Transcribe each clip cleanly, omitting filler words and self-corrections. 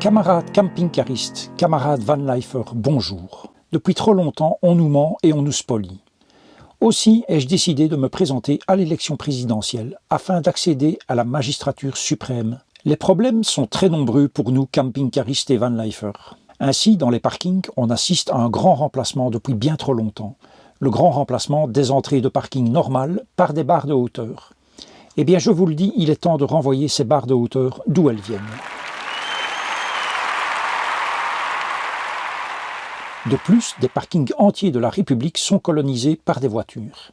Camarades camping-caristes, camarades van-lifers, bonjour. Depuis trop longtemps, on nous ment et on nous spolie. Aussi ai-je décidé de me présenter à l'élection présidentielle afin d'accéder à la magistrature suprême. Les problèmes sont très nombreux pour nous camping-caristes et van-lifers. Ainsi, dans les parkings, on assiste à un grand remplacement depuis bien trop longtemps. Le grand remplacement des entrées de parking normales par des barres de hauteur. Eh bien, je vous le dis, il est temps de renvoyer ces barres de hauteur d'où elles viennent. De plus, des parkings entiers de la République sont colonisés par des voitures.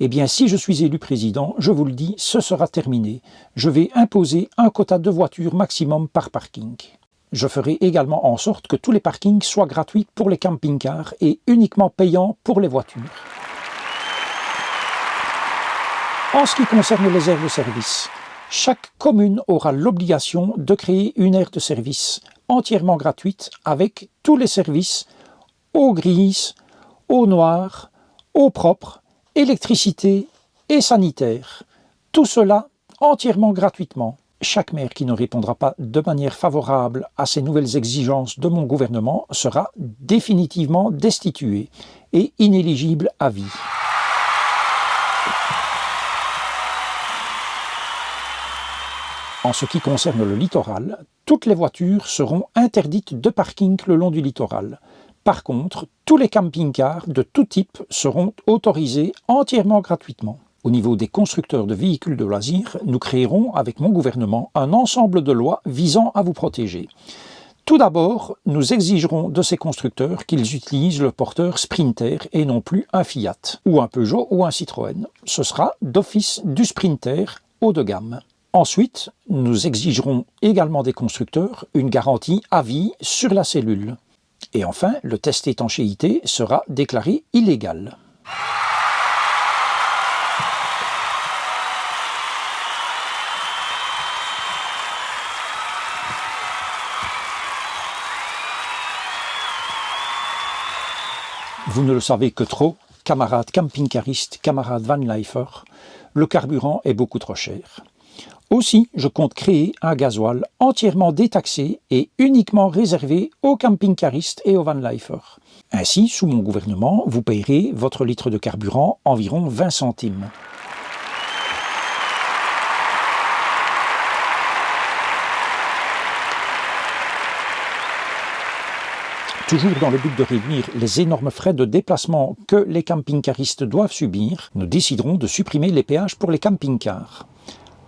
Eh bien, si je suis élu président, je vous le dis, ce sera terminé. Je vais imposer un quota de voitures maximum par parking. Je ferai également en sorte que tous les parkings soient gratuits pour les camping-cars et uniquement payants pour les voitures. En ce qui concerne les aires de service, chaque commune aura l'obligation de créer une aire de service entièrement gratuite avec tous les services eau grise, eau noire, eau propre, électricité et sanitaire. Tout cela entièrement gratuitement. Chaque maire qui ne répondra pas de manière favorable à ces nouvelles exigences de mon gouvernement sera définitivement destitué et inéligible à vie. En ce qui concerne le littoral, toutes les voitures seront interdites de parking le long du littoral. Par contre, tous les camping-cars de tout type seront autorisés entièrement gratuitement. Au niveau des constructeurs de véhicules de loisirs, nous créerons avec mon gouvernement un ensemble de lois visant à vous protéger. Tout d'abord, nous exigerons de ces constructeurs qu'ils utilisent le porteur Sprinter et non plus un Fiat, ou un Peugeot ou un Citroën. Ce sera d'office du Sprinter haut de gamme. Ensuite, nous exigerons également des constructeurs une garantie à vie sur la cellule. Et enfin, le test étanchéité sera déclaré illégal. Vous ne le savez que trop, camarades camping-caristes, camarades van-lifers, le carburant est beaucoup trop cher. Aussi, je compte créer un gasoil entièrement détaxé et uniquement réservé aux camping-caristes et aux van-lifers. Ainsi, sous mon gouvernement, vous payerez votre litre de carburant environ 20 centimes. Toujours dans le but de réduire les énormes frais de déplacement que les camping-caristes doivent subir, nous déciderons de supprimer les péages pour les camping-cars.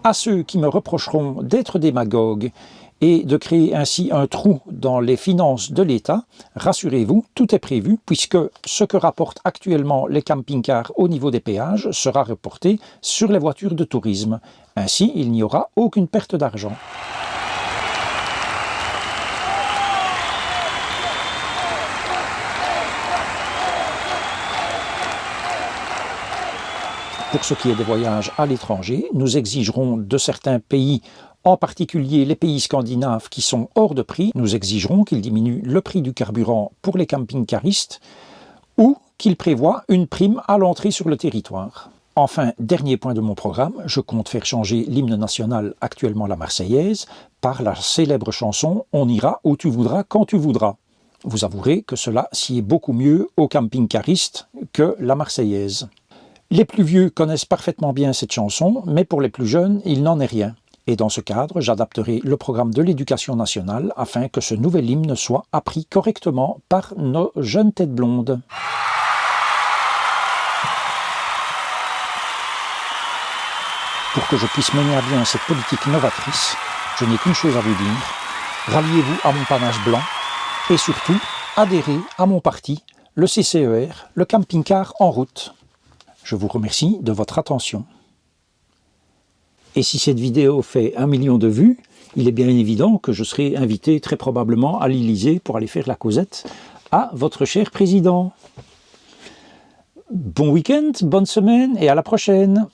À ceux qui me reprocheront d'être démagogue et de créer ainsi un trou dans les finances de l'État, rassurez-vous, tout est prévu puisque ce que rapportent actuellement les camping-cars au niveau des péages sera reporté sur les voitures de tourisme. Ainsi, il n'y aura aucune perte d'argent. Pour ce qui est des voyages à l'étranger, nous exigerons de certains pays, en particulier les pays scandinaves qui sont hors de prix, nous exigerons qu'ils diminuent le prix du carburant pour les camping-caristes ou qu'ils prévoient une prime à l'entrée sur le territoire. Enfin, dernier point de mon programme, je compte faire changer l'hymne national, actuellement la Marseillaise, par la célèbre chanson « On ira où tu voudras, quand tu voudras ». Vous avouerez que cela sied beaucoup mieux aux camping-caristes que la Marseillaise. Les plus vieux connaissent parfaitement bien cette chanson, mais pour les plus jeunes, il n'en est rien. Et dans ce cadre, j'adapterai le programme de l'éducation nationale afin que ce nouvel hymne soit appris correctement par nos jeunes têtes blondes. Pour que je puisse mener à bien cette politique novatrice, je n'ai qu'une chose à vous dire, ralliez-vous à mon panache blanc et surtout, adhérez à mon parti, le CCER, le camping-car en route. Je vous remercie de votre attention. Et si cette vidéo fait 1 million de vues, il est bien évident que je serai invité très probablement à l'Élysée pour aller faire la causette à votre cher président. Bon week-end, bonne semaine et à la prochaine.